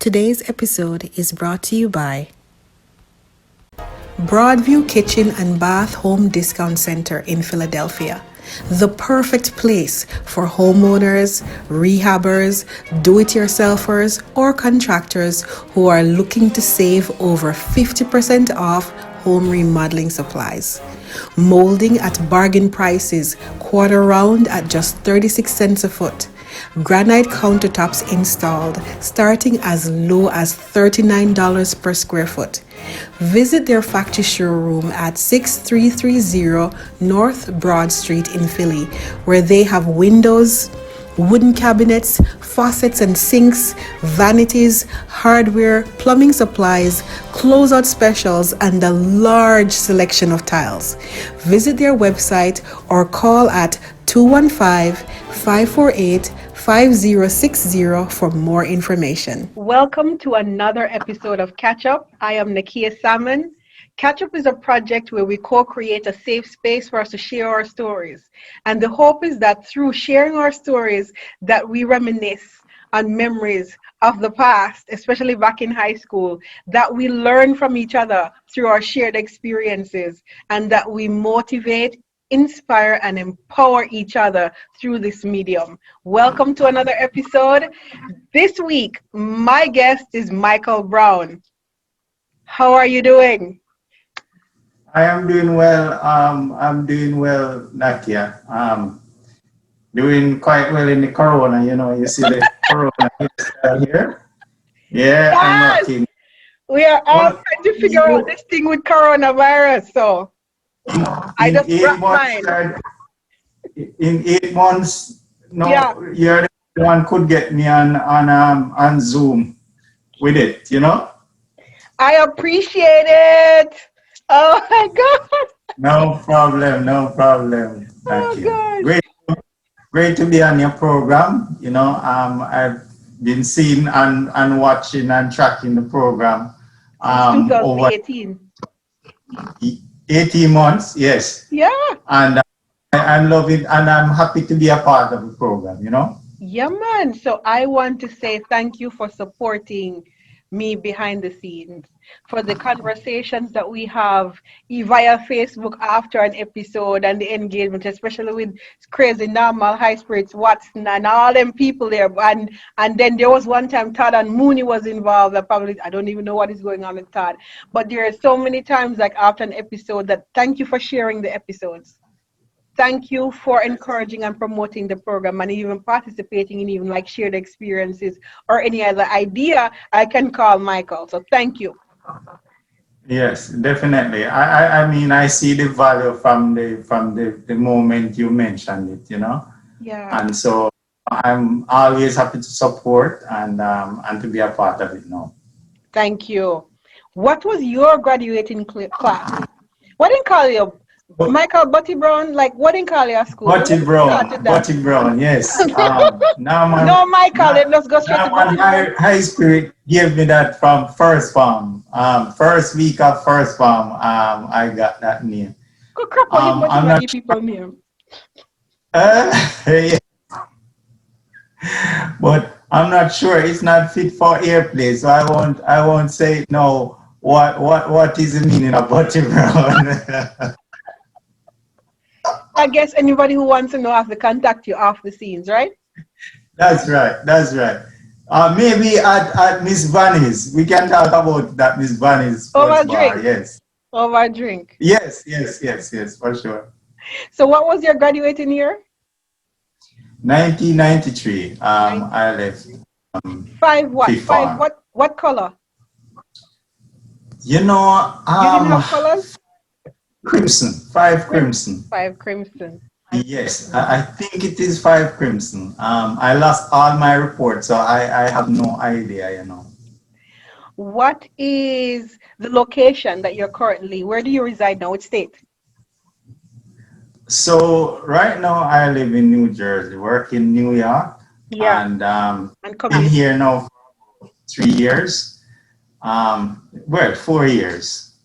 Today's episode is brought to you by Broadview Kitchen and Bath Home Discount Center in Philadelphia. The perfect place for homeowners, rehabbers, do-it-yourselfers, or contractors who are looking to save over 50% off home remodeling supplies. Molding at bargain prices, quarter round at just 36 cents a foot. Granite countertops installed starting as low as $39 per square foot. Visit their factory showroom at 6330 North Broad Street in Philly, where they have windows, wooden cabinets, faucets and sinks, vanities, hardware, plumbing supplies, closeout specials, and a large selection of tiles. Visit their website or call at 215-548-5060 for more information. Welcome to another episode of Catchup. I am Nackia Salmon. Catchup is a project where we co-create a safe space for us to share our stories. And the hope is that through sharing our stories that we reminisce on memories of the past, especially back in high school, that we learn from each other through our shared experiences, and that we motivate, inspire, and empower each other through this medium. Welcome to another episode. This week, my guest is Michael Brown. How are you doing? I am doing well. I'm doing well, Nackia. Doing quite well in the corona. You see the corona here. Yeah, Yes! I'm working. We are all trying to figure out this thing with coronavirus. So I just wrapped mine. In 8 months, no, Yeah. you're the one could get me on Zoom with it. I appreciate it. Oh my God. No problem. Oh Thank you. God. Great to be on your program. I've been seeing and watching and tracking the program over 2018. 18 months, yes. Yeah. And I love it, and I'm happy to be a part of the program. Yeah, man. So I want to say thank you for supporting me behind the scenes, for the conversations that we have via Facebook after an episode, and the engagement, especially with Crazy Normal, High Spirits, Watson, and all them people there. And then there was one time Todd and Mooney was involved. I don't even know what is going on with Todd. But there are so many times, like after an episode, that thank you for sharing the episodes. Thank you for encouraging and promoting the program, and even participating in even like shared experiences or any other idea. I can call Michael. So thank you. Yes, definitely. I mean, I see the value from the moment you mentioned it. Yeah. And so I'm always happy to support and to be a part of it now. Thank you. What was your graduating class? What didn't call you? Michael Butty Brown? Like, what didn't call you at school? Butty Brown, yes. No, Michael, let's go straight to Butty Brown. High Spirit gave me that from first farm. First week of first farm, I got that name. Go crap on you, Butty people name. Yeah. But I'm not sure. It's not fit for airplay, so I won't say no. What is the meaning of Butty Brown? I guess anybody who wants to know has to contact you off the scenes, right? That's right. Maybe at Miss Vanny's. We can talk about that Miss Vanny's over bar. Drink. Yes. Over drink. Yes, for sure. So what was your graduating year? 1993. I left. Five what color? You didn't have colors? Crimson. 5 crimson. 5 crimson. Yes, I think it is 5 crimson. I lost all my reports, so I have no idea. What is the location that you're currently? Where do you reside now? Which state? So right now I live in New Jersey, work in New York. Yeah. And been here now for 3 years. 4 years.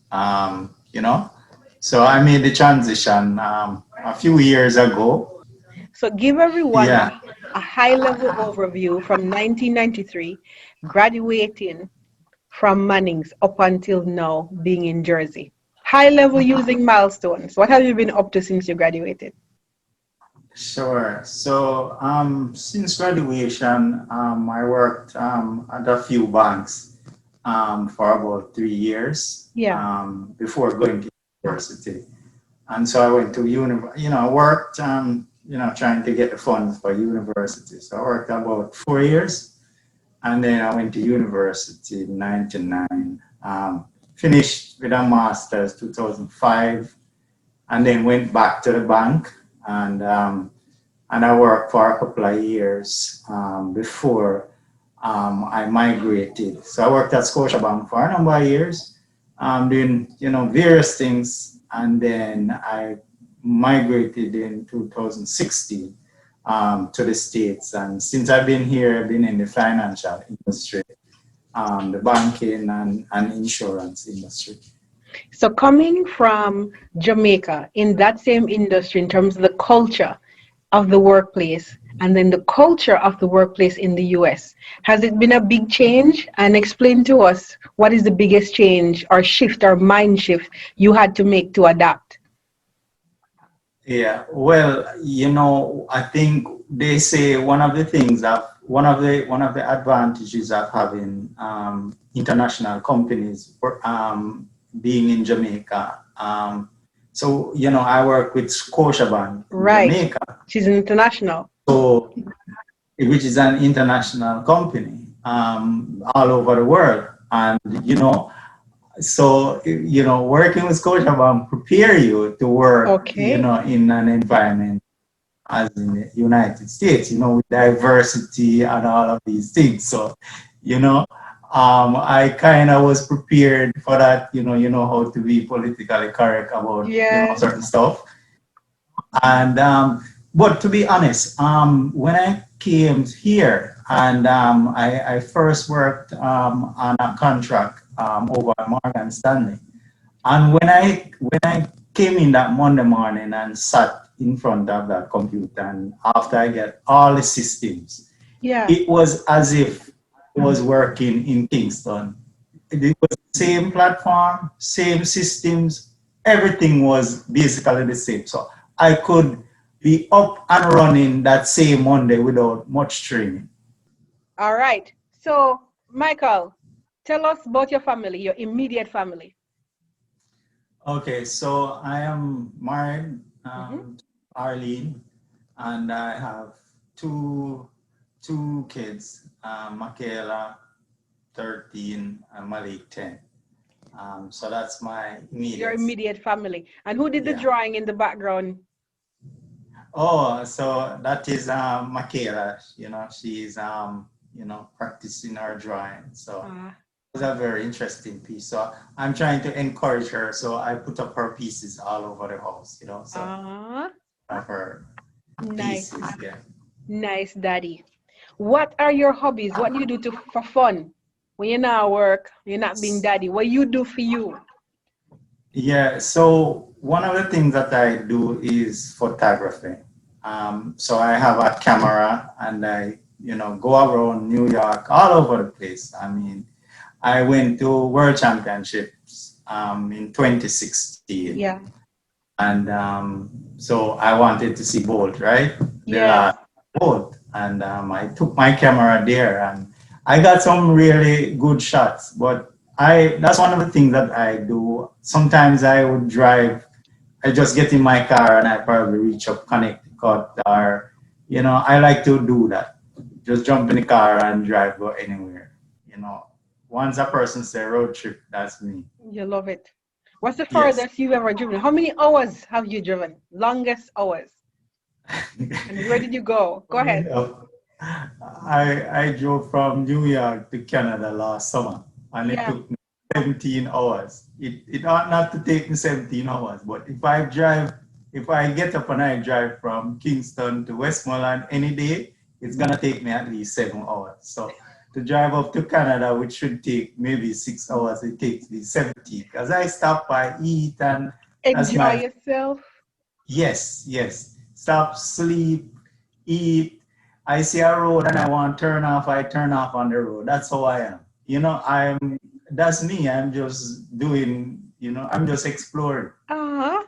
So I made the transition a few years ago. So give everyone a high-level overview from 1993 graduating from Manning's up until now being in Jersey? High level using milestones. What have you been up to since you graduated? Sure. So, since graduation, I worked at a few banks for about 3 years Yeah. before going to university. And so I went to I worked, trying to get the funds for university. So I worked about 4 years, and then I went to university in 99. Finished with a master's 2005, and then went back to the bank, and um, and I worked for a couple of years before I migrated. So I worked at Scotiabank for a number of years, doing various things, and then I migrated in 2016 to the States. And since I've been here, I've been in the financial industry, the banking and insurance industry. So coming from Jamaica in that same industry in terms of the culture of the workplace and then the culture of the workplace in the US, has it been a big change? And explain to us what is the biggest change or shift or mind shift you had to make to adapt? Yeah, well, I think they say one of the advantages of having international companies being in Jamaica. So I work with Scotiabank in Right. Jamaica, She's an international. so which is an international company all over the world, and so working with Scotiabank prepare you to work, Okay. in an environment as in the United States, with diversity and all of these things. So, I kind of was prepared for that. How to be politically correct about Yeah. certain stuff. And but to be honest, when I came here and I first worked on a contract over at Morgan Stanley, and when I came in that Monday morning and sat in front of that computer, and after I get all the systems, Yeah. it was as if I was working in Kingston. It was the same platform, same systems, everything was basically the same. So I could be up and running that same Monday without much training. All right. So, Michael, tell us about your family, your immediate family. Okay, so I am married, Mm-hmm. to Arlene, and I have two kids, Michaela, 13, and Malik, 10. So that's my Your immediate. immediate family. And who did the Yeah. drawing in the background? Oh, so that is Michaela. She's practicing her drawing. So Ah, it was a very interesting piece. So I'm trying to encourage her. So I put up her pieces all over the house. So ah, of her nice, pieces. Yeah. nice, daddy. What are your hobbies? What do you do for fun when you're not at work, you're not being daddy? What you do for you? Yeah, so one of the things that I do is photography. So I have a camera and I, go around New York, all over the place. I mean, I went to World Championships in 2016, Yeah, and so I wanted to see Bolt, right? The yes, last Bolt, and I took my camera there, and I got some really good shots. But that's one of the things that I do. Sometimes I would drive. I just get in my car and I probably reach up Connecticut, or I like to do that. Just jump in the car and drive go anywhere. You know, Once a person say road trip, that's me. you love it. What's the Yes. furthest you've ever driven? How many hours have you driven? Longest hours? And where did you go? Go ahead. I drove from New York to Canada last summer, and it Yeah, took me 17 hours. It ought not to take me 17 hours, but if I get up and I drive from Kingston to Westmoreland any day, it's gonna take me at least 7 hours. So to drive up to Canada, which should take maybe 6 hours, it takes me 17. Because I stop by, eat, and that's enjoy my yourself. yes, yes. Stop, sleep, eat, I see a road and I want to turn off, I turn off on the road. That's how I am. You know, that's me. I'm just doing, you know, I'm just exploring. Uh-huh.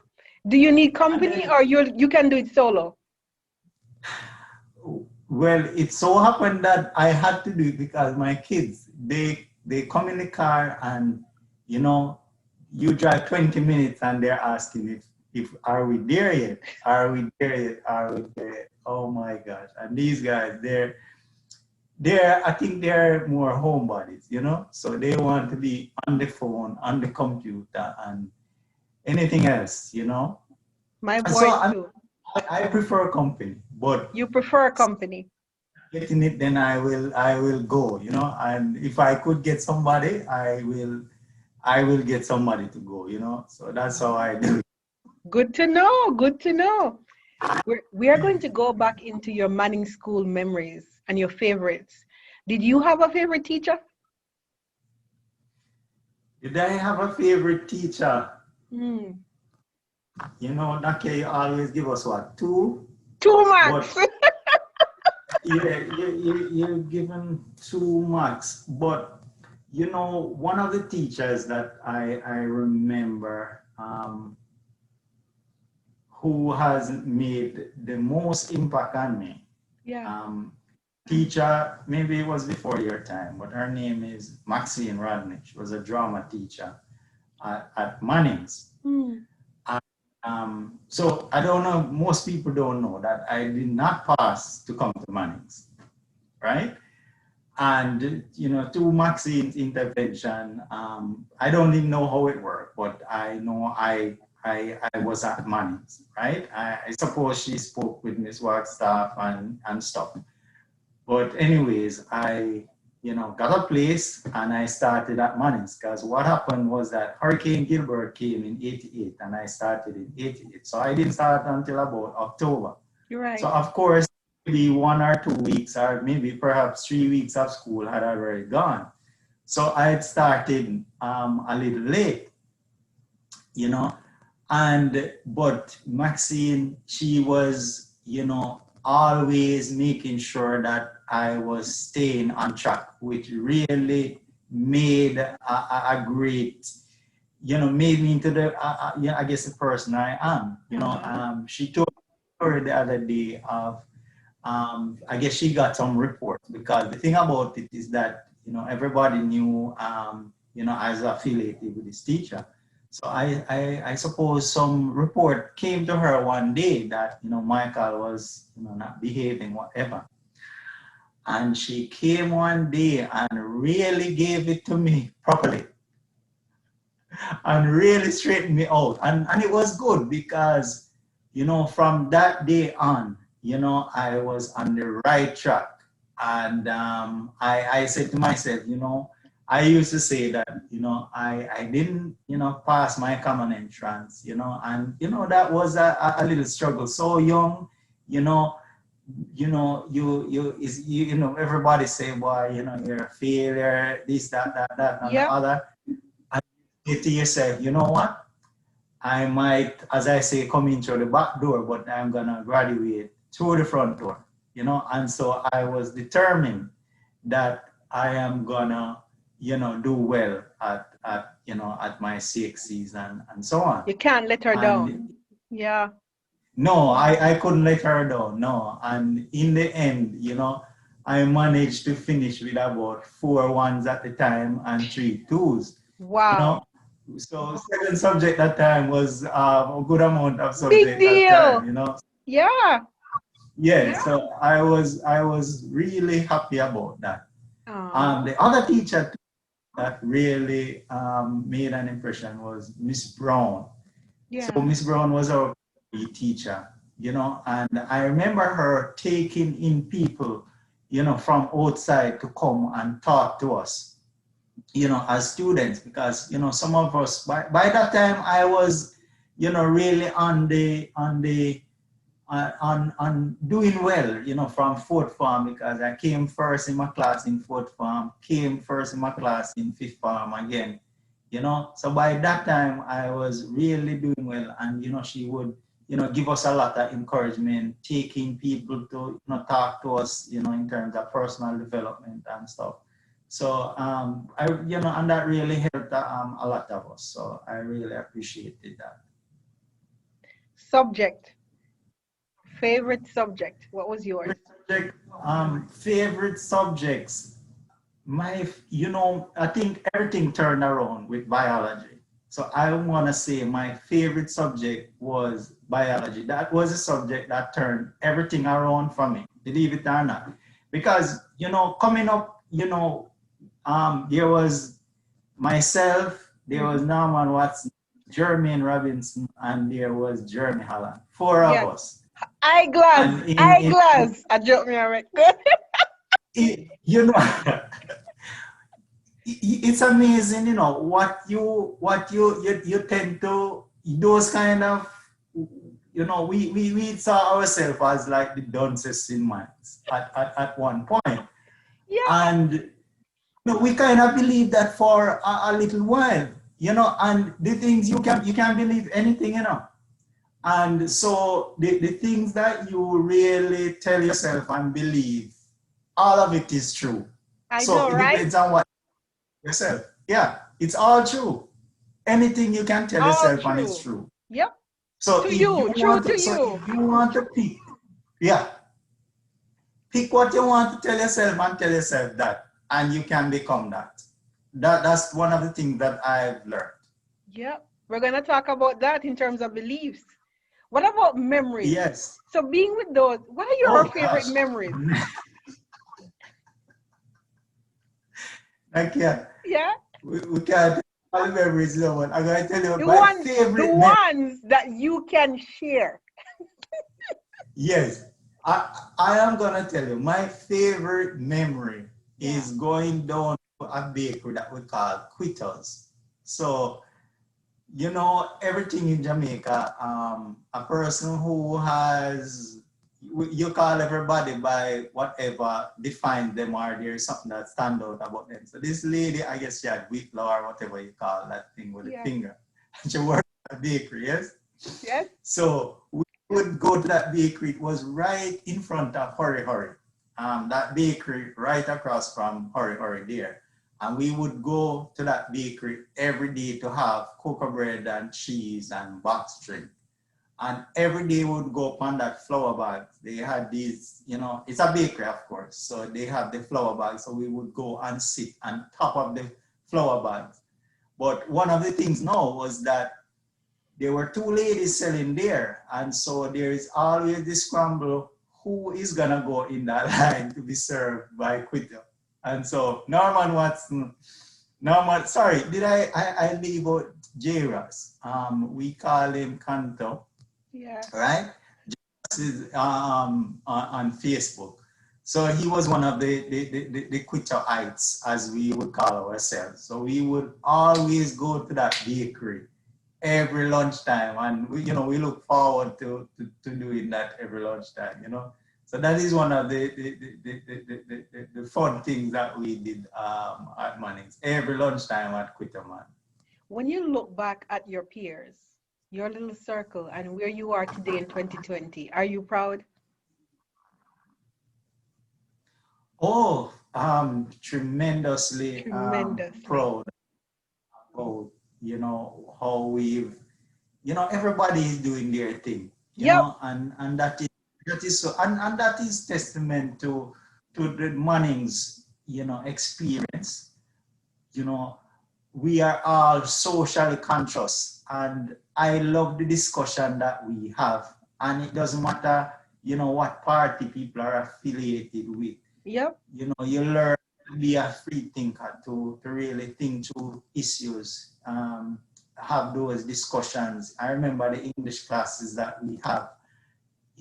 Do you need And company then, or you can do it solo? well, it so happened that I had to do it because my kids, they come in the car and, you know, you drive 20 minutes and they're asking if are we there yet? Are we there yet? Are we there yet? Oh my gosh. And these guys, I think they're more homebodies, you know? So they want to be on the phone, on the computer, and anything else, you know? My And so boys too. I prefer company, but You prefer company. getting it, then I will go, you know? And if I could get somebody, I will get somebody to go, you know? So that's how I do it. Good to know. Good to know. We are going to go back into your Manning School memories and your favorites. Did you have a favorite teacher? Did I have a favorite teacher? Hmm. You know, Nackia, you always give us what, two? Two But marks. yeah, you're given 2 marks. But you know, one of the teachers that I remember who has made the most impact on me, Yeah. um, teacher, maybe it was before your time, but her name is Maxine Rodney. She was a drama teacher at Manning's. Hmm. So I don't know, most people don't know that I did not pass to come to Manning's, right? And you know, through Maxine's intervention, I don't even know how it worked, but I know I was at Manning's, right? I suppose she spoke with Miss Wagstaff and stuff. But anyways, I, you know, got a place and I started at Manning's because what happened was that Hurricane Gilbert came in 88 and I started in 88. So I didn't start until about October. You're So right. of course, maybe 1 or 2 weeks or maybe perhaps 3 weeks of school had already gone. So I had started a little late, you know, and but Maxine, she was, you know, always making sure that I was staying on track, which really made a great, you know, made me into the, yeah, I guess the person I am. You know, Uh-huh. she told her the other day of, I guess she got some reports because the thing about it is that, you know, everybody knew, you know, I was affiliated with this teacher. So I suppose some report came to her one day that, you know, Michael was, you know, not behaving, whatever. And she came one day and really gave it to me properly and really straightened me out. And it was good because, you know, from that day on, you know, I was on the right track. And I said to myself, you know, I used to say that, you know, I didn't, you know, pass my common entrance, you know, and, you know, that was a little struggle. So young, you know, you know, everybody say, boy, you know, you're a failure, this, that, and the Yep. other. And you say to yourself, you know what? I might, as I say, come in through the back door, but I'm gonna graduate through the front door, you know. And so I was determined that I am gonna, you know, do well at you know, at my CXCs and so on. You can't let her down. And Yeah. no, I couldn't let her down. No. And in the end, you know, I managed to finish with about 4 1s at the time and 3 2s. You Wow. know, so second subject that time was a good amount of Big subject that time, deal. you know. Yeah. Yeah, so I was really happy about that. Uh-huh. The other teacher that really made an impression was Miss Brown. So Yeah. Miss Brown was our PE teacher, you know, and I remember her taking in people, you know, from outside to come and talk to us, you know, as students, because, you know, some of us, by that time I was, you know, really on doing well, you know, from fourth form, because I came first in my class in fourth form, came first in my class in fifth form again, you know. So by that time I was really doing well, and you know, she would, give us a lot of encouragement, taking people to, talk to us, in terms of personal development and stuff. So, and that really helped a lot of us. So I really appreciated that. Subject. Favorite subject. What was yours? Favorite subjects. I think everything turned around with biology. So I want to say my favorite subject was biology. That was a subject that turned everything around for me, believe it or not. Because, coming up, there was myself, there was Norman Watson, Jermaine Robinson, and there was Jeremy Holland. Four of us. Eyeglass. And Eyeglass. I joke me already. It's amazing, what you tend to, those kind of, we saw ourselves as like the dunces in minds at one point. Yeah. And we kind of believe that for a little while, and the things you can believe anything, And so the things that you really tell yourself and believe, all of it is true. I so know, it right? depends on what yourself. Yeah, it's all true. Anything you can tell All yourself true. and it's true. Yep. So To if you, you true want to to, so you. if you want to pick, yeah, pick what you want to tell yourself and tell yourself that, and you can become that. That's one of the things that I've learned. Yep. We're gonna talk about that in terms of beliefs. What about memories? Yes. So being with those, what are your favorite memories? Nackia. Yeah. We can't all memories, no one. I'm gonna tell you The my ones, favorite the ones that you can share. Yes. I am gonna tell you my favorite memory is going down to a bakery that we call Quitters. So, everything in Jamaica, a person who has, you call everybody by whatever defines them, or there's something that stands out about them. So this lady, I guess she had wheat flour, or whatever you call that thing with the finger. She worked at a bakery, yes? Yes. So we would go to that bakery. It was right in front of Hurry Hurry. That bakery right across from Hurry Hurry there. And we would go to that bakery every day to have cocoa bread and cheese and box drink. And every day we would go upon that flour bag. They had these, it's a bakery, of course. So they have the flour bag. So we would go and sit on top of the flour bags. But one of the things now was that there were two ladies selling there. And so there is always this scramble, who is gonna go in that line to be served by Quitter? And so sorry, did I leave out J-Ross? We call him Kanto. Yeah. Right? J-Ross is on Facebook. So he was one of the Quitterites, as we would call ourselves. So we would always go to that bakery every lunchtime, and we look forward to doing that every lunchtime, So that is one of the fun things that we did at Manning's every lunchtime at Quitterman. When you look back at your peers, your little circle, and where you are today in 2020, are you proud? Oh, tremendously proud about, how we've, everybody is doing their thing, and that is so, and that is testament to the Manning's, experience. We are all socially conscious, and I love the discussion that we have, and it doesn't matter, what party people are affiliated with. Yep. You learn to be a free thinker, to really think through issues, have those discussions. I remember the English classes that we have,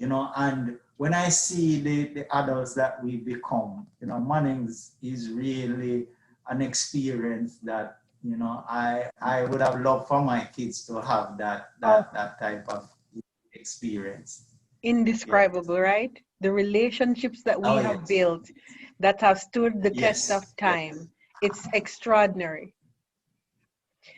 and when I see the adults that we become, Manning's is really an experience that, I would have loved for my kids to have that type of experience. Indescribable, right? The relationships that we have built that have stood the test of time. It's extraordinary.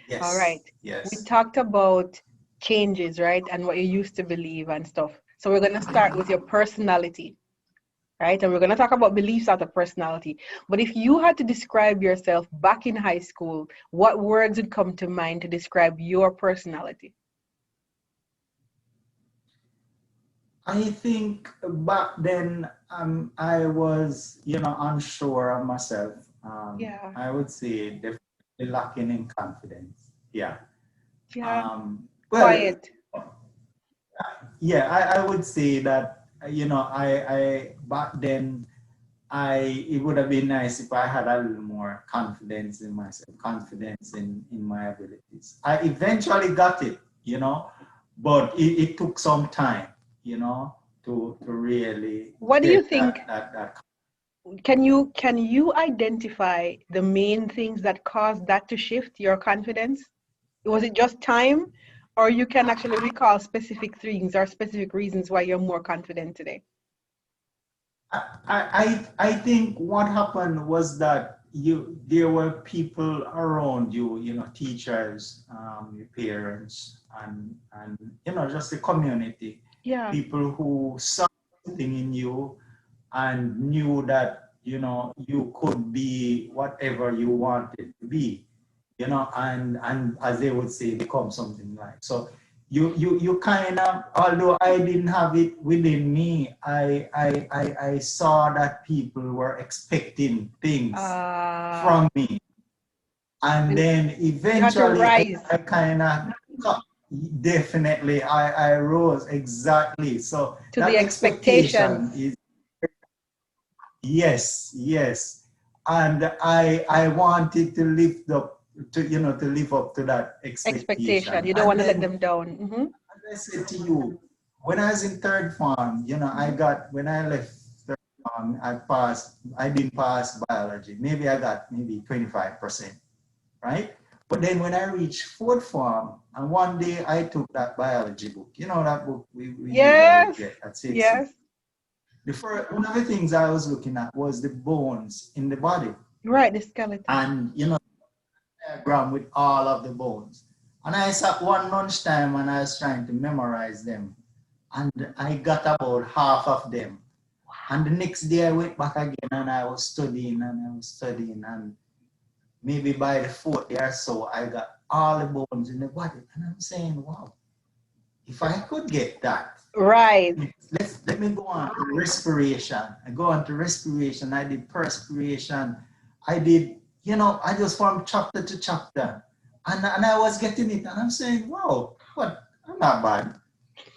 Yes. All right. Yes. We talked about changes, right? And what you used to believe and stuff. So we're going to start with your personality, right? And we're going to talk about beliefs out of personality. But if you had to describe yourself back in high school, what words would come to mind to describe your personality? I think back then I was, unsure of myself. Yeah, I would say definitely lacking in confidence. Yeah. yeah, Well, quiet. yeah, I would say that, I back then it would have been nice if I had a little more confidence in myself, confidence in my abilities. I eventually got it, but it took some time, to really What do you get think? that. Can you identify the main things that caused that to shift your confidence? Was it just time, or you can actually recall specific things or specific reasons why you're more confident today? I think what happened was that there were people around you, teachers, your parents, and just the community, Yeah. people who saw something in you and knew that you could be whatever you wanted to be, and as they would say, become something like so. You kind of, although I didn't have it within me, I saw that people were expecting things Uh, from me, and and then you had to eventually rise I kind of definitely I rose exactly. So to the that expectation expectations. is yes, yes. And I wanted to lift up to live up to that Expectation. expectation. You don't And want to let then them down. as I said to you, when I was in third farm, when I left third farm, I didn't pass biology. Maybe I got maybe 25%, right? But then when I reached fourth form, and one day I took that biology book, that book we usually Yes. get at 6. Yes. One of the things I was looking at was the bones in the body, Right. The skeleton. and diagram with all of the bones. And I sat one lunchtime and I was trying to memorize them, and I got about half of them. And the next day I went back again and I was studying and I was studying, and maybe by the fourth day or so I got all the bones in the body, and I'm saying, wow, if I could get that. Right. Let me go on to respiration. I go on to respiration. I did perspiration. I did, I just from chapter to chapter. And I was getting it. And I'm saying, wow, what? I'm not bad.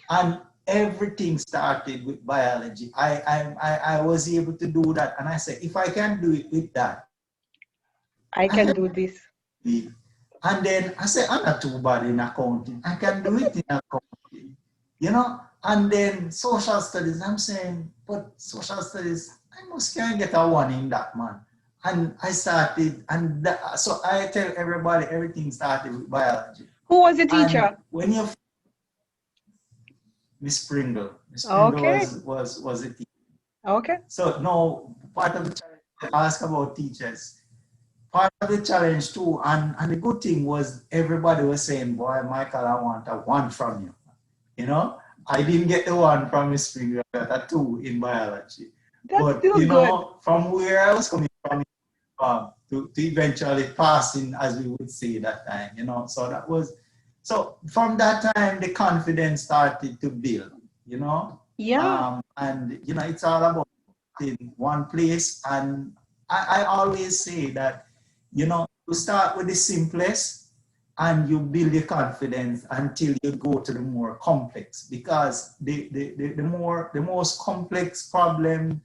And everything started with biology. I was able to do that. And I said, if I can do it with that, I I can can do this. do it. And then I said, I'm not too bad in accounting. I can do it in accounting. And then social studies, I'm saying, but social studies, I must can get a one in that, man. And I started, and so I tell everybody everything started with biology. Who was the And teacher? when you Miss Pringle Okay. was a teacher. Okay. So no, part of the challenge, I ask about teachers. Part of the challenge too, and the good thing was everybody was saying, boy, Michael, I want a one from you. You know, I didn't get the one from Miss Springer, I got a two in biology. That's But, still good. from where I was coming from, to eventually passing, as we would say that time, so so from that time, the confidence started to build, Yeah. and, it's all about in one place. And I always say that, you start with the simplest and you build your confidence until you go to the more complex, because the most complex problem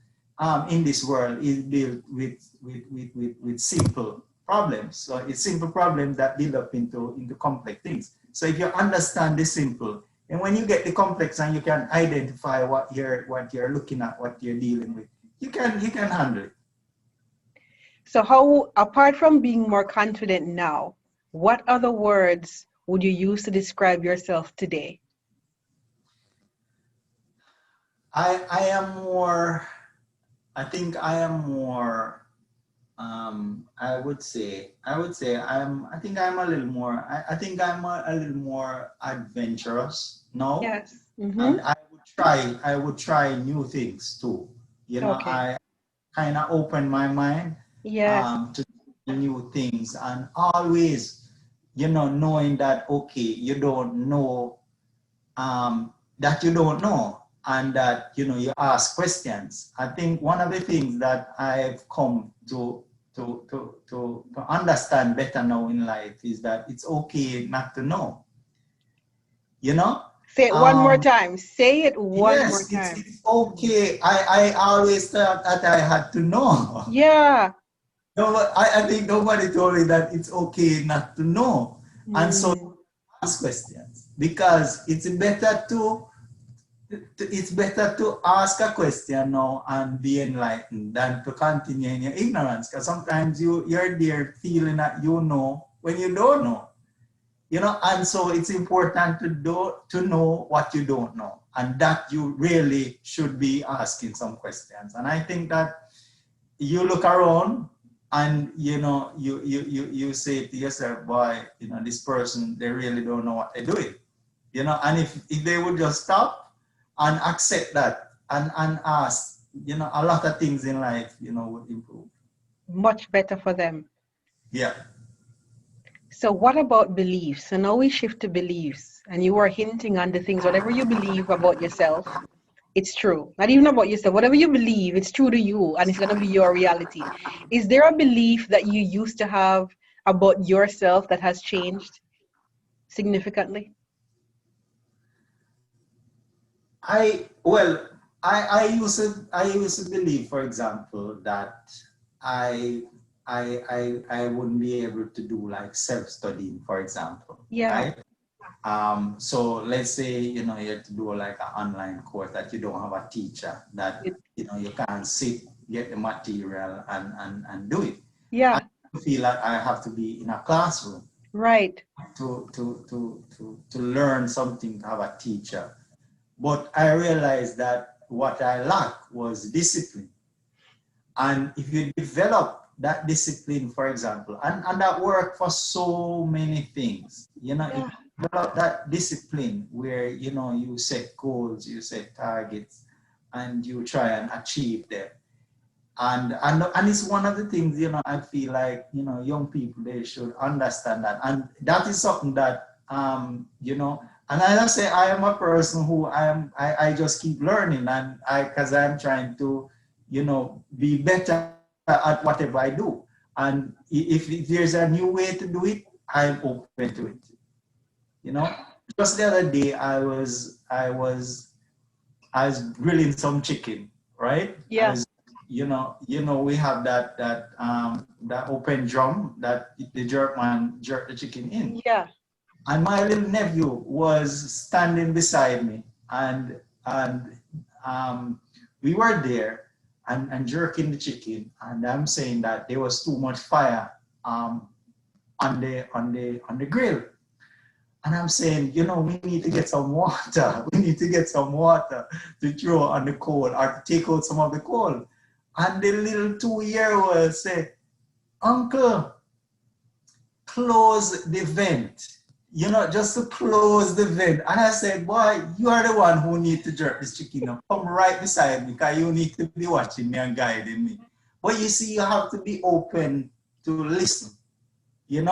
in this world is built with simple problems. So it's simple problems that build up into complex things. So if you understand the simple, and when you get the complex and you can identify what you're looking at, what you're dealing with, you can handle it. So how, apart from being more confident now, what other words would you use to describe yourself today? I am more. I think I am more I would say I think I'm a little more, I think I'm a little more adventurous now. Yes. Mm-hmm. And I would try new things too. Okay. I kind of open my mind Yes. to new things, and always, knowing that, okay, you don't know, that you don't know, and that, you ask questions. I think one of the things that I've come to understand better now in life is that it's okay not to know, you know? Say it one more Um, time. Say it one more yes, time. it's okay. I always thought that I had to know. Yeah. No, I think nobody told me that it's okay not to know. And so Mm. ask questions, because it's better to ask a question now and be enlightened than to continue in your ignorance. Because sometimes you're there feeling that you know when you don't know. And so it's important to know what you don't know, and that you really should be asking some questions. And I think that you look around, and you say to yourself, boy, this person, they really don't know what they're doing. And if they would just stop and accept that, and ask, a lot of things in life, would improve. Much better for them. Yeah. So what about beliefs? So now we shift to beliefs, and you are hinting on the things, whatever you believe about yourself, it's true. Not even about yourself. Whatever you believe, it's true to you, and it's gonna be your reality. Is there a belief that you used to have about yourself that has changed significantly? Well, I used to believe, for example, that I I wouldn't be able to do like self-studying, for example, Yeah. right? So let's say, you have to do like an online course that you don't have a teacher, that, It- you can't sit, get the material, and do it. I yeah. feel like I have to be in a classroom Right. to learn something, to have a teacher. But I realized that what I lacked was discipline. And if you develop that discipline, for example, and that work for so many things, if Yeah. you develop that discipline where, you set goals, you set targets, and you try and achieve them. And it's one of the things, I feel like, young people, they should understand that. And that is something that, and as I say, I am a person who I just keep learning, and because I'm trying to, be better at whatever I do. And if there's a new way to do it, I'm open to it. You know, just the other day, I was grilling some chicken, right? I Yeah. was, we have that open drum that the jerkman jerk the chicken in. Yeah. And my little nephew was standing beside me, and we were there, and jerking the chicken, and I'm saying that there was too much fire um, on the grill. And I'm saying, we need to get some water. We need to get some water to throw on the coal, or to take out some of the coal. And the little 2-year-old said, Uncle, close the vent. Just to close the vent. And I said, boy, you are the one who need to jerk this chicken up. Come right beside me, because you need to be watching me and guiding me. But you see, you have to be open to listen. If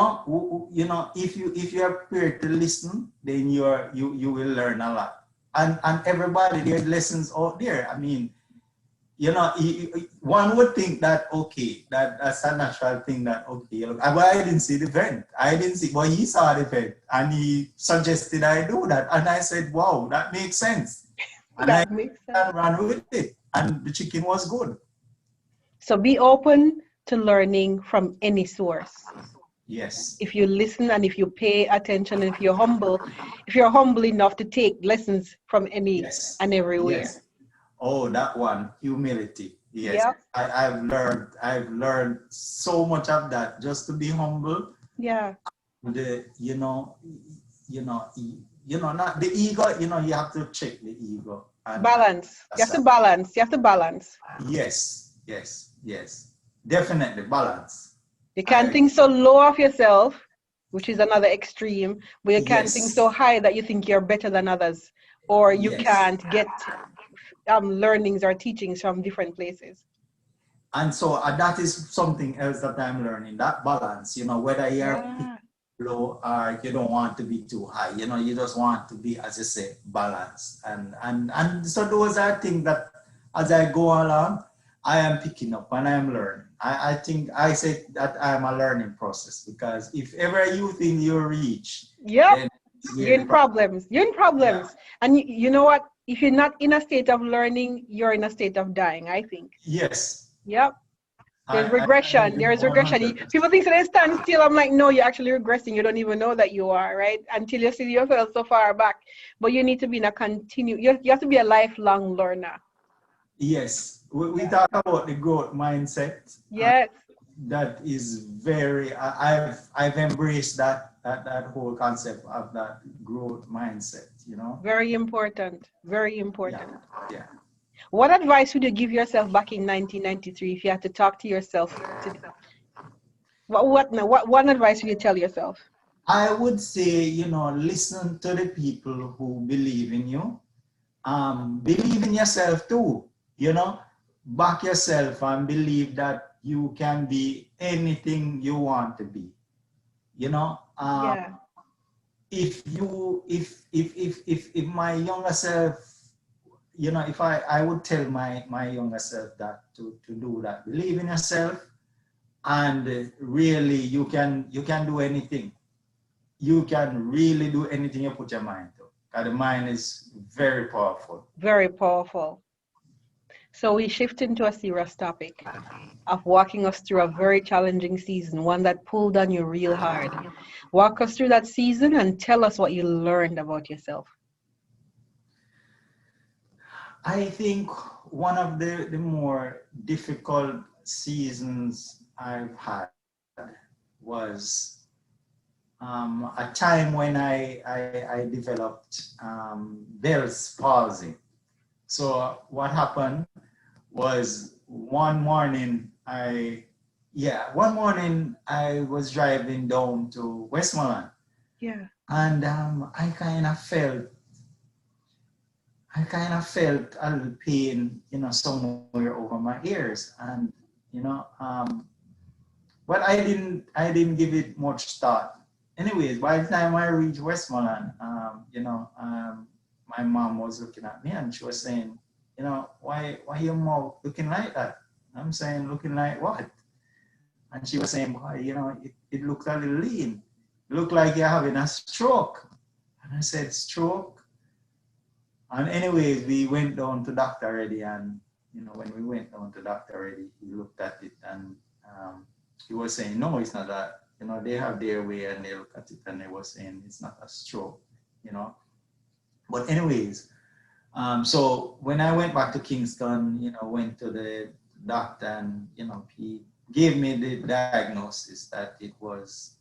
you're prepared to listen, then you will learn a lot. And everybody, there are lessons out there. I mean, one would think that, okay, that's a natural thing, that, okay, look, but I didn't see the event. I didn't see, but he saw the event, and he suggested I do that. And I said, wow, that makes sense. And I That makes sense. ran with it, and the chicken was good. So be open to learning from any source. Yes, If you listen and if you pay attention and if you're humble enough to take lessons from any yes, and everywhere. yes. Oh, that one, humility. Yes, Yep. I've learned so much of that, just to be humble. Yeah. The not the ego. You have to check the ego, and Balance. You that's have to that. balance. You have to balance. Yes, yes, yes. Definitely balance. You can't I think so low of yourself, which is another extreme, but you can't think so Yes, high that you think you're better than others, or you yes. can't get learnings or teachings from different places. And so that is something else that I'm learning, that balance, whether you're Yeah. low or you don't want to be too high, you just want to be, as you say, balanced. And so those are things that as I go along, I am picking up and I'm learning. I think I say that I'm a learning process because if ever you think you reach, Yep. then it's You're where the in problem. problems. You're in Yeah. problems. And you know what? If you're not in a state of learning, you're in a state of dying, I think. Yes. Yep. There's I regression. agree There's regression. 100%. People think that they stand still. I'm like, no, you're actually regressing. You don't even know that you are, right? Until you see yourself so far back. But you need to be in a you have to be a lifelong learner. Yes, we Yeah. talk about the growth mindset. Yes. That is very. I've embraced that whole concept of that growth mindset. Very important. Very Yeah, important. yeah. What advice would you give yourself back in 1993 if you had to talk to yourself today? What one advice would you tell yourself? I would say, listen to the people who believe in you. Believe in yourself too. You know, back yourself and believe that you can be anything you want to be. You know, Yeah. if my younger self, if I would tell my younger self that to do that, believe in yourself, and really you can do anything. You can really do anything you put your mind to. Because the mind is very powerful. Very powerful. So we shift into a serious topic of walking us through a very challenging season, one that pulled on you real hard. Walk us through that season and tell us what you learned about yourself. I think one of the more difficult seasons I've had was a time when I developed Bell's palsy. So what happened was one morning I was driving down to Westmoreland, Yeah. and I kind of felt a little pain, somewhere over my ears, and you know, but I didn't give it much thought. Anyways, by the time I reached Westmoreland, my mom was looking at me and she was saying, why your mouth looking like that? I'm saying, looking like what? And she was saying, boy, it looked a little lean. It looked like you're having a stroke. And I said, stroke? And anyways, we went down to Dr. Reddy, and when we went down to Dr. Reddy, he looked at it and he was saying, no, it's not that. They have their way and they look at it and they were saying it's not a stroke, you know. But anyways, so when I went back to Kingston, went to the doctor, and he gave me the diagnosis that it was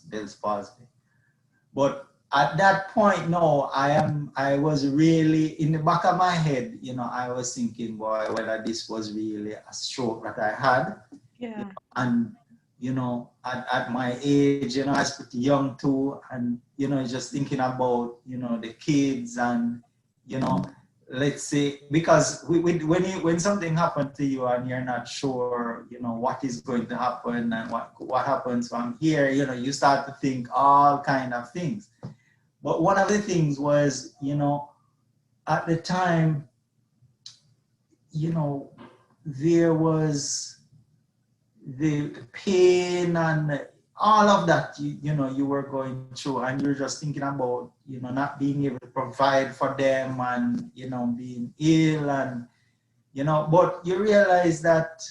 Bell's palsy. But at that point, no, I was really in the back of my head, I was thinking, boy, whether this was really a stroke that I had, Yeah. and at my age, I was pretty young too, and just thinking about the kids, and you know let's say, because when something happens to you and you're not sure what is going to happen and what happens from here, you start to think all kind of things. But one of the things was, at the time, there was the pain and all of that you were going through, and you're just thinking about not being able to provide for them, and being ill, and but you realize that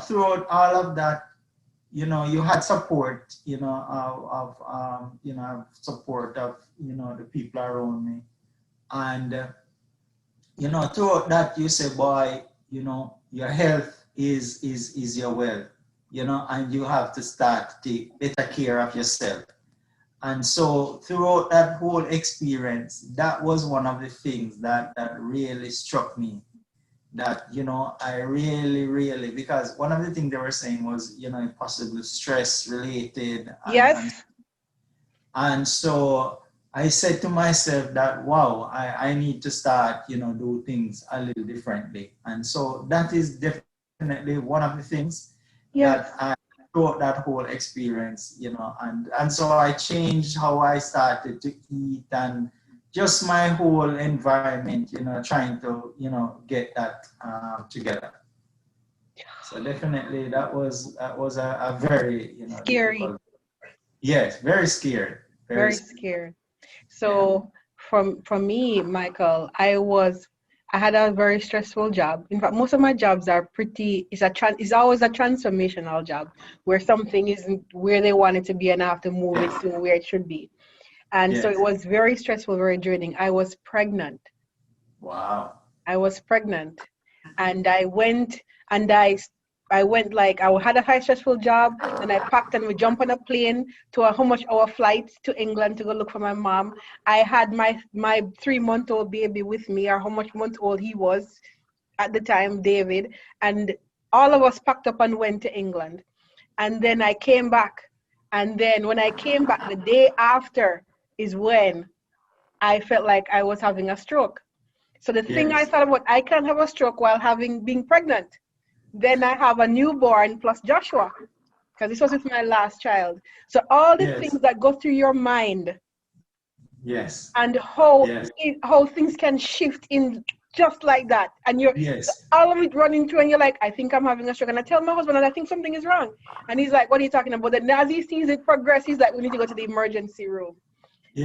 throughout all of that, you had support, support of the people around me. And throughout that, you say, boy, your health is your wealth, and you have to start to take better care of yourself. And so throughout that whole experience, that was one of the things that really struck me, that, you know, I really, because one of the things they were saying was, you know, possibly stress related, Yes. and so I said to myself that, wow, I need to start, you know, do things a little differently. And so that is definitely one of the things that I, Yes. throughout that whole experience, you know, and so I changed how I started to eat and just my whole environment, you know, trying to, you know, get that together. So definitely that was a very, you know, Scary. difficult. Yes, very scared, very Very scared. scary. Yeah. So from me, Michael, I had a very stressful job. In fact, most of my jobs are pretty, it's always a transformational job where something isn't where they want it to be and I have to move it to where it should be. And so it Yes. was very stressful, very draining. I was pregnant. Wow. I was pregnant, and I went like I had a high stressful job, and I packed and we jumped on a plane to a how much hour flight to England to go look for my mom. I had my 3 month old baby with me, or how much month old he was at the time, David, and all of us packed up and went to England. And then I came back, and then when I came back the day after is when I felt like I was having a stroke. So the thing I Yes. thought about, I can't have a stroke while being pregnant. Then I have a newborn plus Joshua, because this was with my last child. So all the Yes. things that go through your mind Yes. and Yes. how things can shift in just like that. And you're Yes. all of it running through and you're like, I think I'm having a stroke. And I tell my husband, and I think something is wrong. And he's like, what are you talking about? Then as he sees it progress, he's like, we need to go to the emergency room.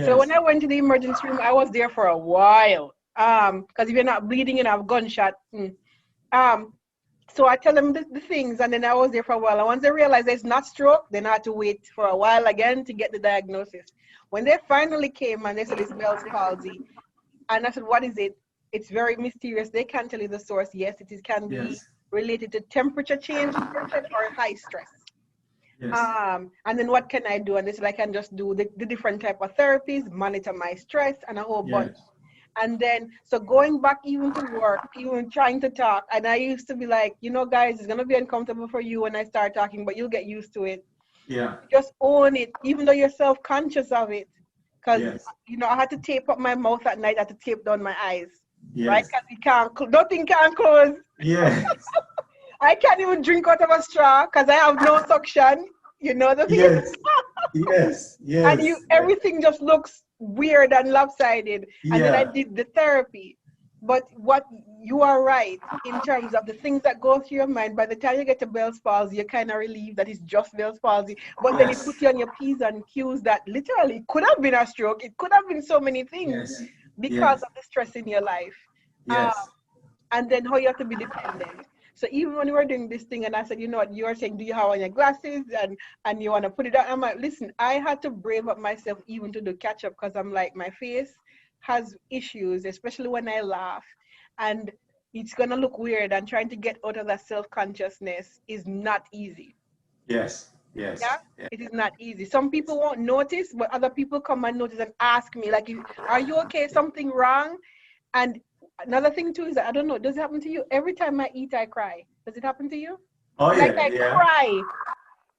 So when Yes. I went to the emergency room, I was there for a while. Because if you're not bleeding and have gunshot. Um, so I tell them the things, and then I was there for a while. And once they realized it's not stroke, then I had to wait for a while again to get the diagnosis. When they finally came and they said it's Bell's palsy, and I said, what is it? It's very mysterious. They can't tell you the source. Yes, can be Yes. related to temperature change or high stress. Yes. And then what can I do? And they said I can just do the different type of therapies, monitor my stress, and a whole bunch. Yes. And then, so going back even to work, even trying to talk, and I used to be like, guys, it's gonna be uncomfortable for you when I start talking, but you'll get used to it. Yeah. Just own it, even though you're self-conscious of it. Because, Yes. I had to tape up my mouth at night, I had to tape down my eyes, right? Yes. Because nothing can close. Yes. I can't even drink out of a straw because I have no suction. You know the thing? Yes. Yes. And Yes. everything just looks weird and lopsided. And then I Yeah. did the therapy. But what you are right in terms of the things that go through your mind. By the time you get to Bell's palsy, you're kind of relieved that it's just Bell's palsy. But then it Yes. puts you on your P's and Q's that literally could have been a stroke. It could have been so many things Yes. because Yes. of the stress in your life. Um, Yes. and then how you have to be dependent. So even when we were doing this thing, and I said, you know what, you are saying, do you have on your glasses and you want to put it on? I'm like, listen, I had to brave up myself even to do catch up because I'm like, my face has issues, especially when I laugh, and it's gonna look weird. And trying to get out of that self-consciousness is not easy. Yes. Yes. Yeah, Yes. it is not easy. Some people won't notice, but other people come and notice and ask me, like, are you okay? Something wrong? And another thing too is that I don't know, does it happen to you? Every time I eat, I cry. Does it happen to you? Oh Like yeah. I Yeah. cry.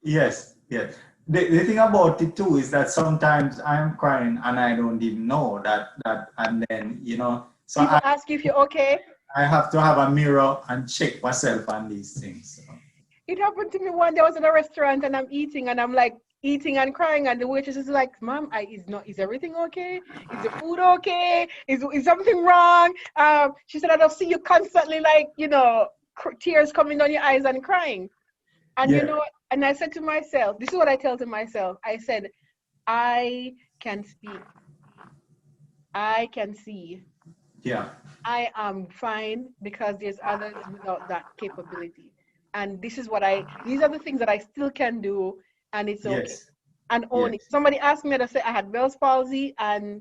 Yes. Yes. The thing about it too is that sometimes I'm crying and I don't even know that, and then, you know, so People ask you if you're okay. I have to have a mirror and check myself on these things. So. It happened to me one day. I was in a restaurant and I'm eating and I'm like eating and crying, and the waitress is like, "Ma'am, is everything okay? Is the food okay? Is something wrong?" She said, "I don't see you constantly like tears coming down your eyes and crying." And Yeah. and I said to myself, this is what I tell to myself. I said, I can speak. I can see. Yeah. I am fine because there's others without that capability. And these are the things that I still can do, and it's okay. Yes. And own it. Yes. Somebody asked me to say I had Bell's palsy and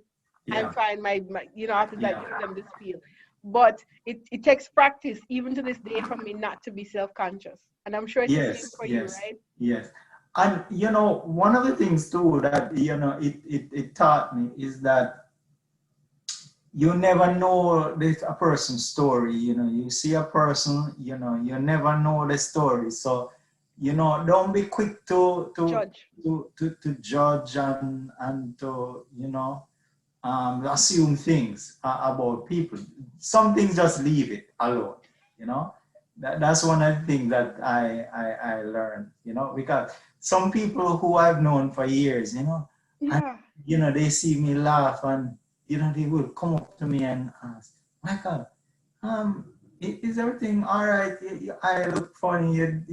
I'm Yeah. fine. I have to like Yeah. give them this feel. But it takes practice, even to this day, for me not to be self-conscious. And I'm sure it's the same Yes. for you, Yes. right? Yes. And you know, one of the things too that, you know, it taught me is that, you never know a person's story. You see a person, you never know the story. So, don't be quick to Judge. to judge and to, assume things about people. Some things just leave it alone, that's one of the things that I learned, because some people who I've known for years, and Yeah. they see me laugh, and they will come up to me and ask, Michael, is everything all right? I look funny, and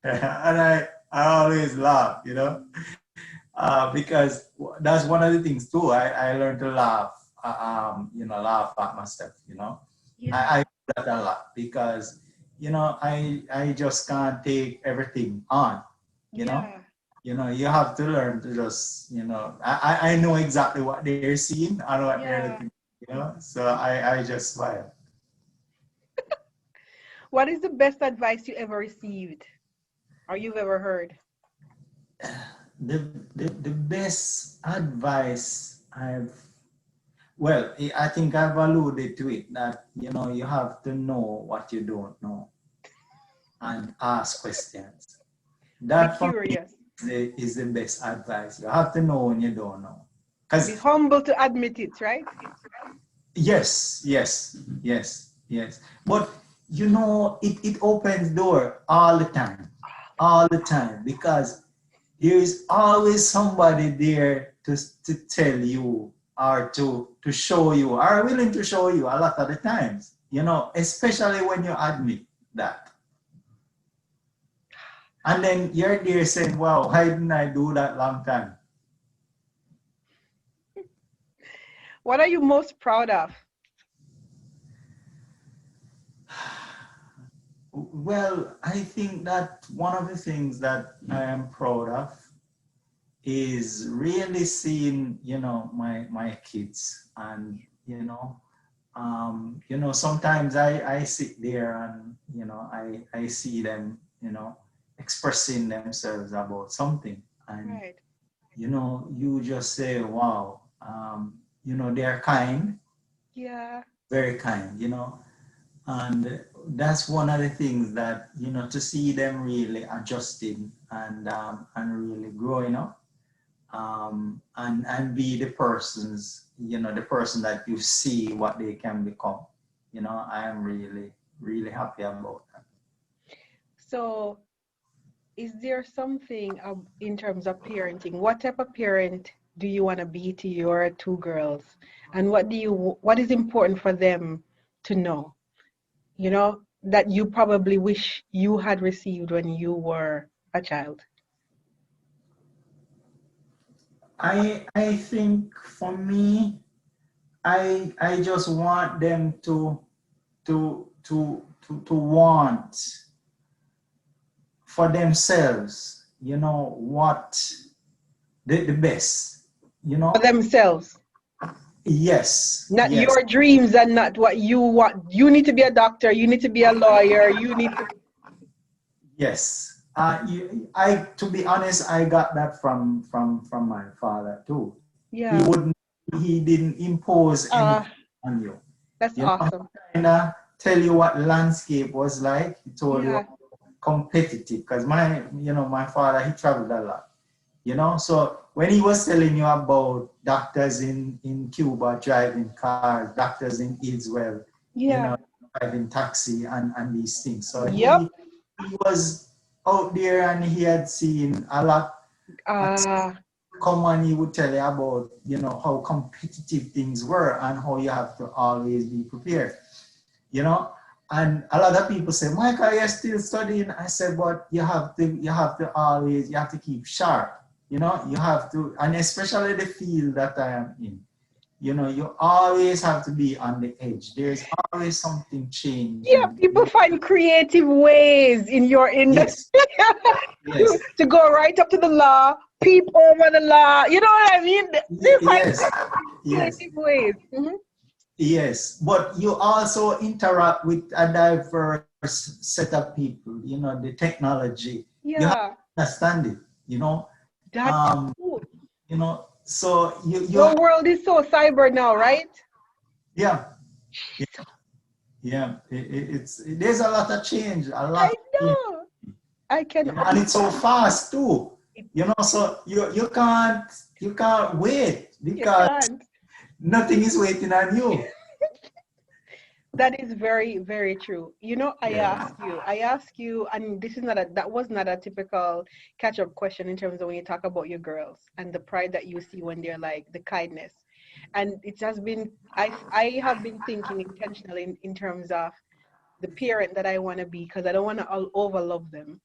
I always laugh, because that's one of the things too. I learned to laugh, laugh at myself, Yeah. I do that a lot because, I just can't take everything on, you know. Yeah. You have to learn to just, I know exactly what they're seeing and what they're Yeah. looking, so I just smile. What is the best advice you ever received or you've ever heard? The best advice well, I think I've alluded to it that, you have to know what you don't know and ask questions. Be That for me curious. is the best advice. You have to know when you don't know. Be Because humble to admit it, right? yes. But, it opens door all the time, because there is always somebody there to tell you or to show you or willing to show you a lot of the times, especially when you admit that. And then you're there saying, wow, why didn't I do that long time? What are you most proud of? Well, I think that one of the things that I am proud of is really seeing, my kids, and, sometimes I sit there and, I see them, expressing themselves about something, and, Right. you just say, wow, they're kind, Yeah. very kind, and that's one of the things that, to see them really adjusting and really growing up, and be the the person that you see what they can become. I am really, really happy about that. So, is there something in terms of parenting? What type of parent do you want to be to your two girls? And what is important for them to know, that you probably wish you had received when you were a child? I think for me, I just want them to want for themselves, what the best, For themselves, not yes. your dreams and not what you want. You need to be a doctor, you need to be a lawyer, you need to. Yes. To be honest, I got that from my father too. He Yeah. wouldn't, he didn't impose Uh, anything on you. that's You know, awesome. he kinda tell you what landscape was like. He told you Yeah. how competitive, because my father, he traveled a lot. So when he was telling you about doctors in Cuba driving cars, doctors in Israel, you Yeah. know, driving taxi and these things. So Yep. he was out there and he had seen a lot. And Uh, come on, he would tell you about, how competitive things were and how you have to always be prepared, you know. And a lot of people say, Michael, you're still studying. I said, but you have to keep sharp, you have to, and especially the field that I am in, you always have to be on the edge. There's always something yeah, changing, people find creative ways in your industry Yes, yes, to go right up to the law, peep over the law. You know what I mean? They find yes, yes. creative ways. Mhm. Yes, but you also interact with a diverse set of people, the technology. You have Yeah, to understand it, that Um, too. so you The world is so cyber now, right? Yeah, yeah, Jesus, yeah. There's a lot of change, a lot I of change, know. I can and it's so fast too. it, So you can't wait you because can't. nothing is waiting on you. That is very, very true. You know, Yeah. I ask you, and this is not a, that was not a typical catch-up question in terms of when you talk about your girls and the pride that you see when they're like the kindness. And it has been, I have been thinking intentionally in terms of the parent that I want to be because I don't want to overlove them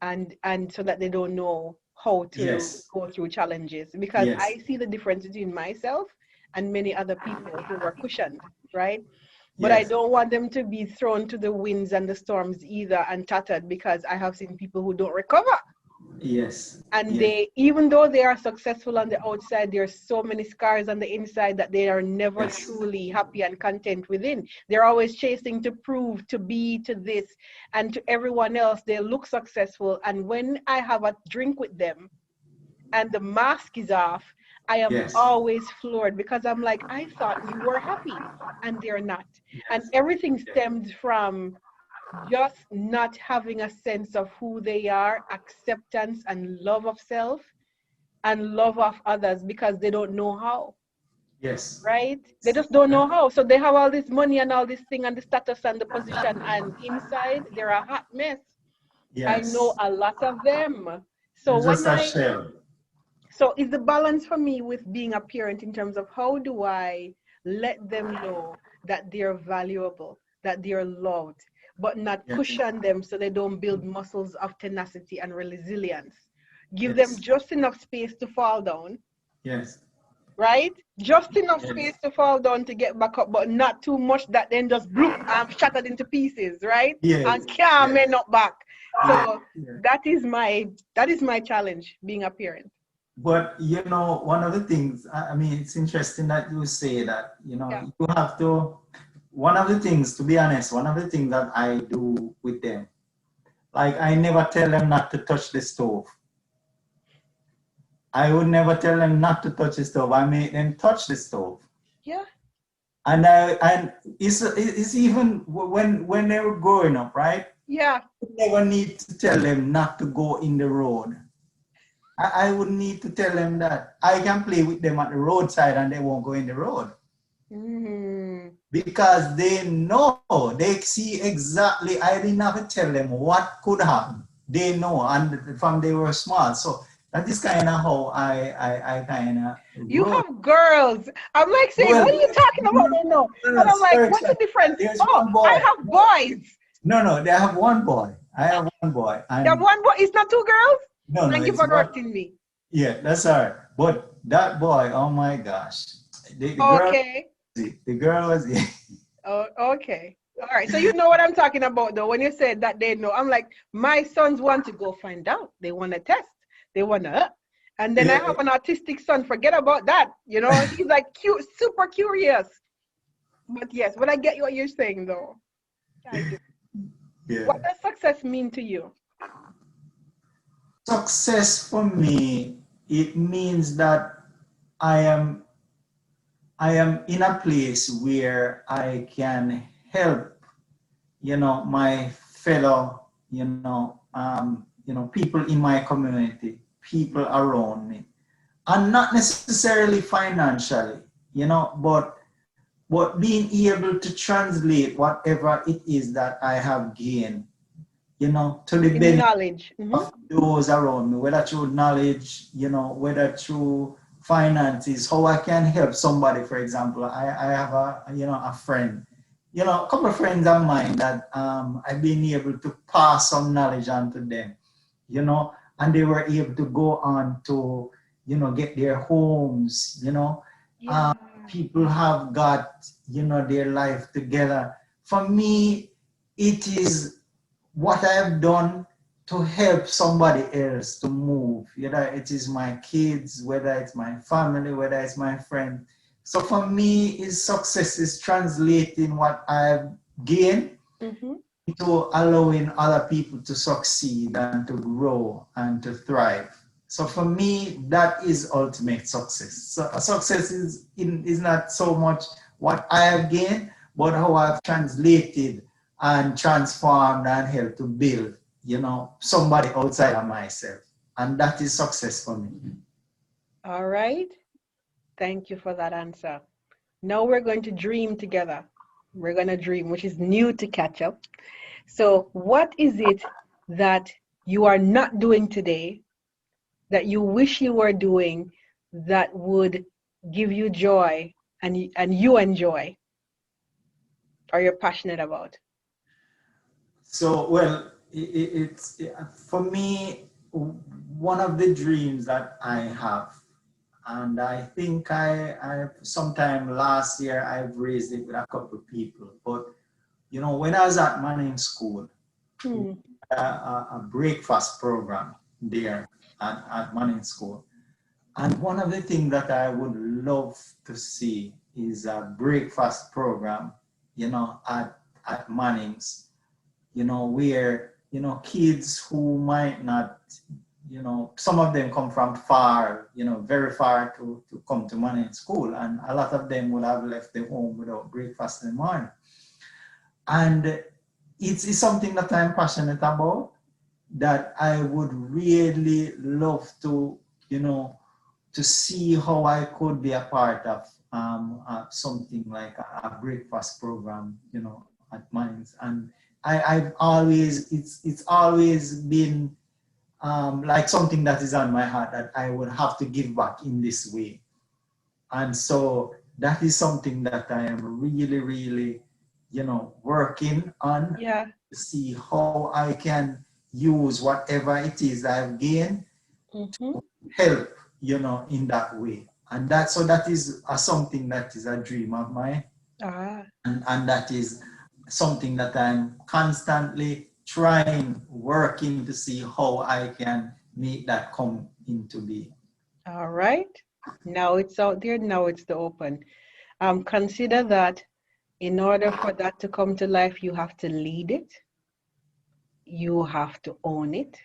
and so that they don't know how to Yes. go through challenges because Yes. I see the difference between myself and many other people who were cushioned, right? But I Yes. don't want them to be thrown to the winds and the storms either and tattered because I have seen people who don't recover. Yes. And Yes. they, even though they are successful on the outside, there's so many scars on the inside that they are never Yes. truly happy and content within. They're always chasing to prove, to be, to this, and to everyone else. They look successful. And when I have a drink with them and the mask is off, I am Yes. always floored because I'm like, I thought you were happy, and they're not. And Yes. everything Yes. stems from just not having a sense of who they are, acceptance and love of self and love of others because they don't know how, Yes. right? They just don't Yeah. know how. So they have all this money and all this thing and the status and the position, and inside they're a hot mess. I know Yes. a lot of them. So You're when just a I shell. so it's the balance for me with being a parent in terms of how do I let them know that they're valuable, that they're loved, but not Yes. cushion them so they don't build muscles of tenacity and resilience. Give them Yes. just enough space to fall down, Yes. right? Just enough space Yes. to fall down to get back up, but not too much that then just bloop, I'm shattered into pieces, right? Yes. And can't Yes. man up back. Yes. So Yes. that is my challenge being a parent. But one of the things, I mean, it's interesting that you say that, Yeah. you have to, one of the things, to be honest, one of the things that I do with them, like I never tell them not to touch the stove. I would never tell them not to touch the stove. I make them touch the stove. Yeah. And it's even when they were growing up, right? Yeah. You never need to tell them not to go in the road. I would need to tell them that I can play with them at the roadside and they won't go in the road Mm. because they know, they see exactly. I didn't have to tell them what could happen. They know, and from they were small. So that is kind of how I kind of You roll. have girls. I'm like saying, Well, what are you talking about right now? And I'm like, sorry, what's the difference? there's Oh, one I boy. have boys. No, they have one boy. I have one boy, You have and one boy. It's not two girls. no, Thank you it's for one. correcting me. Yeah, that's all right. But that boy, oh my gosh, the girl, Okay. the girl was. Oh, okay. All right. So you know what I'm talking about, though. When you said that they know, I'm like, my sons want to go find out. They want to test. They want to. And then I Yeah, have an autistic son. Forget about that. You know, he's like cute, super curious. But yes, but I get what you're saying, though. I do. What yeah. does success mean to you? Success for me, it means that I am I am in a place where I can help, my fellow, people in my community, people around me, and not necessarily financially, but being able to translate whatever it is that I have gained, to the In benefit knowledge. of those around me, whether through knowledge, whether through finances, how I can help somebody. For example, I have a friend, a couple of friends of mine that I've been able to pass some knowledge on to them, and they were able to go on to, get their homes, Yeah. people have got, their life together. For me, it is what I've done to help somebody else to move, whether it is my kids, whether it's my family, whether it's my friend. So for me, success is translating what I've gained Mm-hmm. into allowing other people to succeed and to grow and to thrive. So for me, that is ultimate success. So success is not so much what I have gained, but how I've translated and transformed and helped to build, somebody outside of myself. And that is success for me. All right. Thank you for that answer. Now we're going to dream together. We're going to dream, which is new to Catchup. So what is it that you are not doing today that you wish you were doing that would give you joy and you enjoy or you're passionate about? So, well, for me, one of the dreams that I have, and I think I sometime last year I've raised it with a couple of people, but when I was at Manning School, a breakfast program there at Manning School. And one of the things that I would love to see is a breakfast program, at Manning's, where, kids who might not, some of them come from far, very far to come to Manning School. And a lot of them would have left their home without breakfast in the morning. And it's something that I'm passionate about, that I would really love to, to see how I could be a part of something like a breakfast program, at Mines. And I've always, it's always been like something that is on my heart, that I would have to give back in this way. And so that is something that I am really, really, working on, Yeah. to see how I can use whatever it is I've gained to help, in that way. And that is something that is a dream of mine. And that is something that I'm constantly trying, working to see how I can make that come into being. All right. Now it's out there. Now it's the open. Consider that in order for that to come to life, you have to lead it. You have to own it.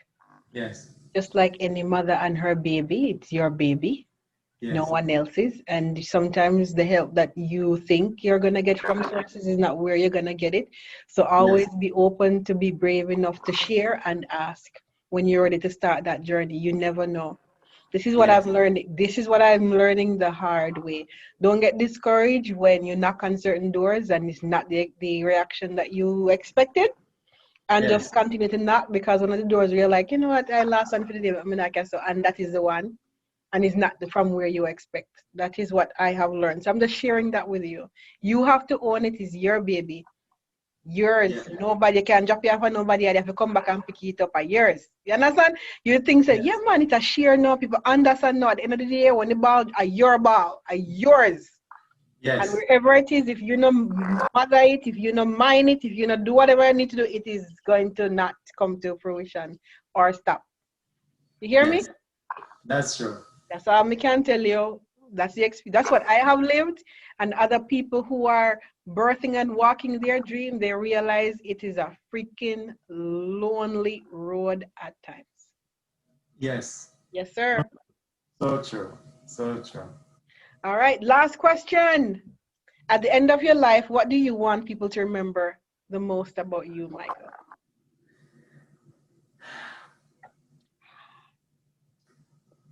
Yes. Just like any mother and her baby, it's your baby. Yes. No one else's. And sometimes the help that you think you're going to get from sources is not where you're going to get it. So always be open to be brave enough to share and ask when you're ready to start that journey. You never know. This is what I've learned. This is what I'm learning the hard way. Don't get discouraged when you knock on certain doors and it's not the reaction that you expected. And just continue to knock, because one of the doors you're like, you know what, I lost one for the day, but I'm not so, and that is the one. And it's not from where you expect. That is what I have learned. So I'm just sharing that with you. You have to own it. It's your baby. Yours. Nobody can drop you off and nobody have to come back and pick it up at yours. You understand? You think that, yeah, man, it's a share now. People understand now. At the end of the day, when the ball are your ball, are yours. Yes. And wherever it is, if you not mother it, if you not mind it, if you not do whatever you need to do, it is going to not come to fruition or stop. You hear me? That's true. That's all I can tell you. That's the experience. That's what I have lived. And other people who are birthing and walking their dream, they realize it is a freaking lonely road at times. Yes. Yes, sir. So true. So true. All right. Last question. At the end of your life, what do you want people to remember the most about you, Michael?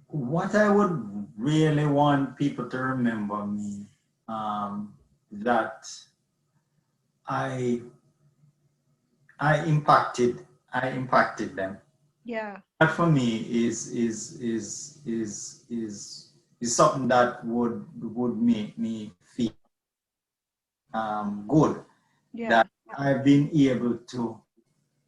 What I would really want people to remember me, that I impacted them. Yeah. That for me is something that would make me feel good. Yeah. That I've been able to,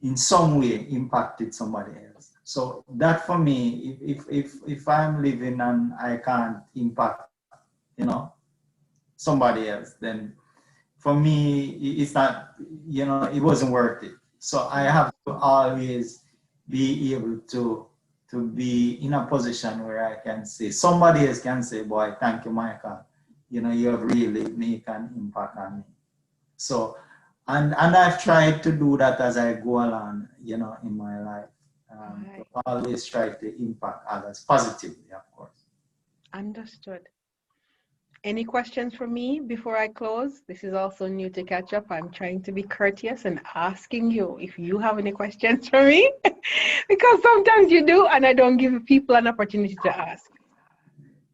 in some way, impacted somebody else. So that for me, if I'm living and I can't impact, somebody else, then for me, it's not, it wasn't worth it. So I have to always be able to be in a position where I can say, somebody else can say, boy, thank you, Michael. You have really made an impact on me. So, and I've tried to do that as I go along, in my life. To always try to impact others positively, of course. Understood. Any questions for me before I close? This is also new to Catchup. I'm trying to be courteous and asking you if you have any questions for me, because sometimes you do, and I don't give people an opportunity to ask.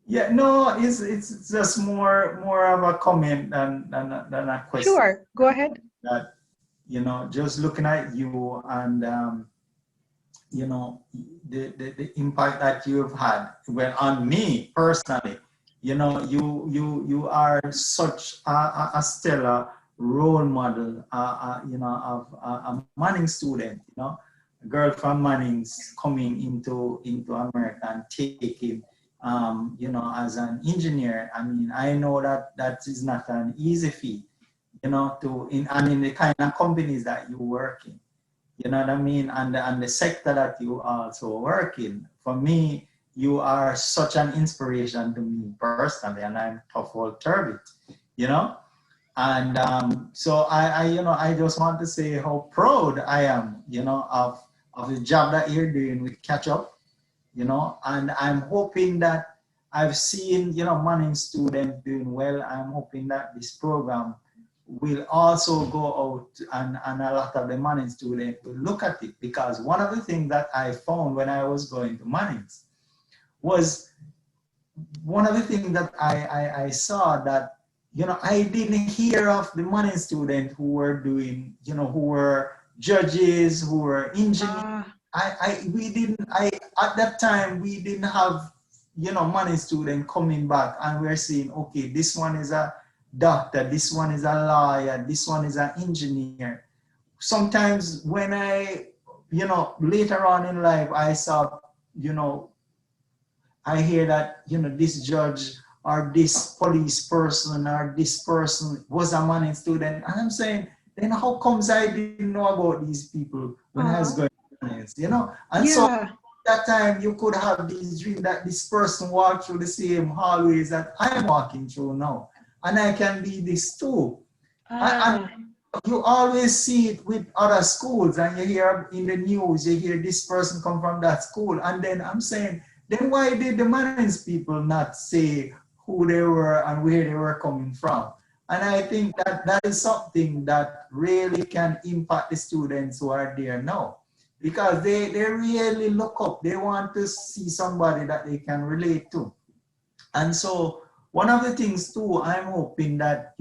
Yeah, no, it's just more of a comment than a question. Sure, go ahead. That, just looking at you and you know, the impact that you've had, well, on me personally. You are such a stellar role model, of a Manning student, a girl from Manning's coming into America and taking, as an engineer. I mean, I know that is not an easy feat, and in the kind of companies that you work in. You know what I mean? And the sector that you also work in. For me, you are such an inspiration to me personally, and I'm tough old turbid, you know? And so I just want to say how proud I am, of the job that you're doing with Catchup, and I'm hoping that I've seen, Manning students doing well. I'm hoping that this program will also go out, and a lot of the Manning students will look at it, because one of the things that I found when I was going to Manning's was one of the things that I saw that, I didn't hear of the Manning students who were doing, who were judges, who were engineers. At that time, we didn't have, Manning student coming back and we're saying, okay, this one is a doctor, this one is a lawyer, this one is an engineer. Sometimes when I, later on in life, I saw, I hear that, this judge or this police person or this person was a Manning student. And I'm saying, then how comes I didn't know about these people when I was going to Manning's, And so that time you could have this dream that this person walked through the same hallways that I'm walking through now. And I can be this too. And you always see it with other schools, and you hear in the news, you hear this person come from that school. And then I'm saying, then why did the Manning's people not say who they were and where they were coming from? And I think that is something that really can impact the students who are there now, because they really look up. They want to see somebody that they can relate to. And so one of the things too, I'm hoping that,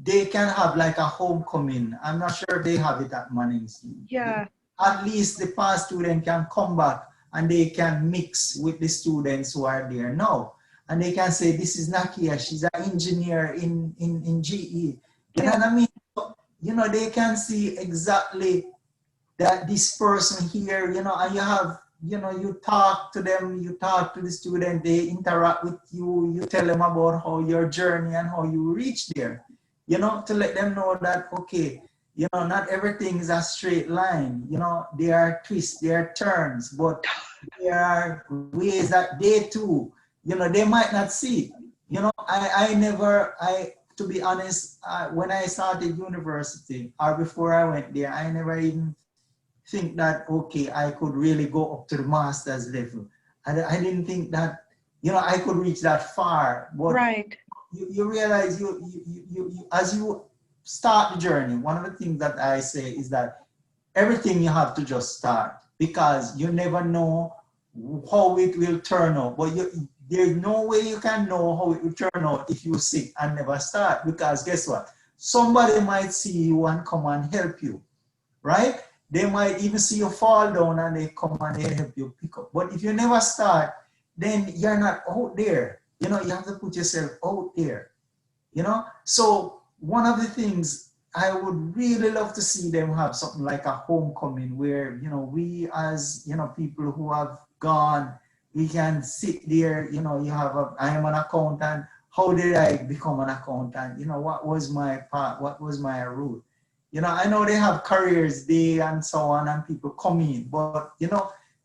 they can have like a homecoming. I'm not sure if they have it at Manning's. Yeah. At least the past student can come back and they can mix with the students who are there now. And they can say, this is Nackia, she's an engineer in GE. You know what I mean? They can see exactly that this person here, and you have, you talk to them, you talk to the student, they interact with you, you tell them about how your journey and how you reach there, to let them know that, okay, not everything is a straight line, there are twists, there are turns, but there are ways that they too, they might not see. To be honest, when I started university or before I went there, I never even think that, okay, I could really go up to the master's level. I didn't think that, I could reach that far. But you realize you as you start the journey, one of the things that I say is that everything you have to just start, because you never know how it will turn out. But there's no way you can know how it will turn out if you sit and never start, because guess what? Somebody might see you and come and help you, right? They might even see you fall down and they come and they help you pick up. But if you never start, then you're not out there. You have to put yourself out there. So one of the things I would really love to see them have something like a homecoming where, we as, people who have gone, we can sit there, you have I am an accountant. How did I become an accountant? What was my path? What was my route? I know they have careers day and so on, and people come in, but,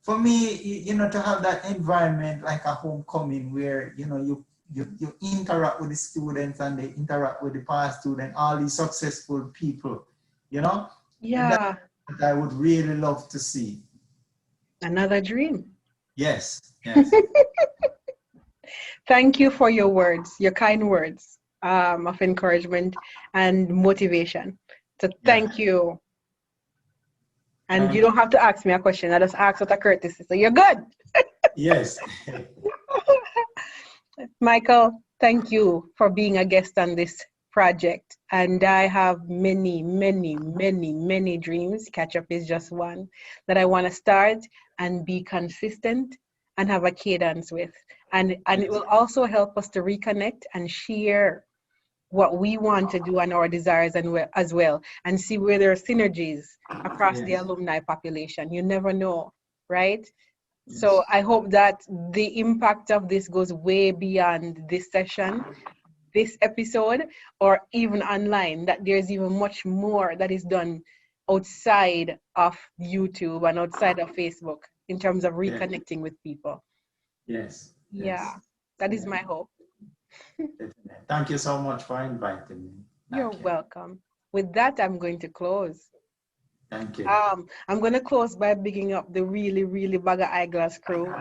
for me, to have that environment like a homecoming where, you interact with the students and they interact with the past student, all these successful people, Yeah. That I would really love to see. Another dream. Yes. Thank you for your words, your kind words of encouragement and motivation. So thank you. And you don't have to ask me a question. I just ask out of courtesy. So you're good. Yes. Michael, thank you for being a guest on this project. And I have many, many, many, many dreams. Catchup is just one that I want to start and be consistent and have a cadence with. And it will also help us to reconnect and share what we want to do and our desires as well, and see where there are synergies across the alumni population. You never know, right? So I hope that the impact of this goes way beyond this session, this episode, or even online, that there's even much more that is done outside of YouTube and outside of Facebook in terms of reconnecting with people. Yes. Yeah, that is my hope. Thank you so much for inviting me. You're welcome. With that, I'm going to close. Thank you. I'm going to close by bigging up the really, really Bagger Eyeglass crew.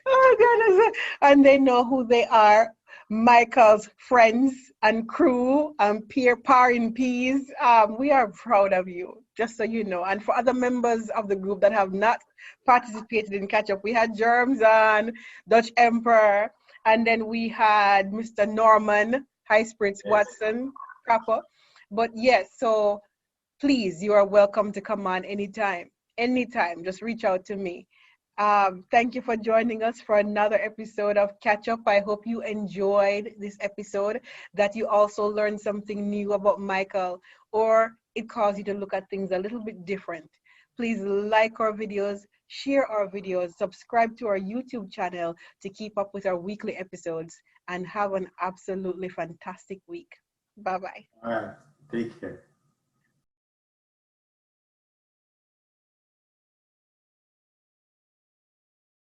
Oh, goodness. And they know who they are. Michael's friends and crew and peer par in peas. We are proud of you, just so you know. And for other members of the group that have not participated in Catch-Up, we had Germs and Dutch Emperor, and then we had Mr. Norman, High Spirits Watson, Proper. But yes, so please, you are welcome to come on anytime. Anytime, just reach out to me. Thank you for joining us for another episode of Catch Up. I hope you enjoyed this episode, that you also learned something new about Michael, or it caused you to look at things a little bit different. Please like our videos, share our videos, subscribe to our YouTube channel to keep up with our weekly episodes, and have an absolutely fantastic week. Bye-bye. All right. Take care.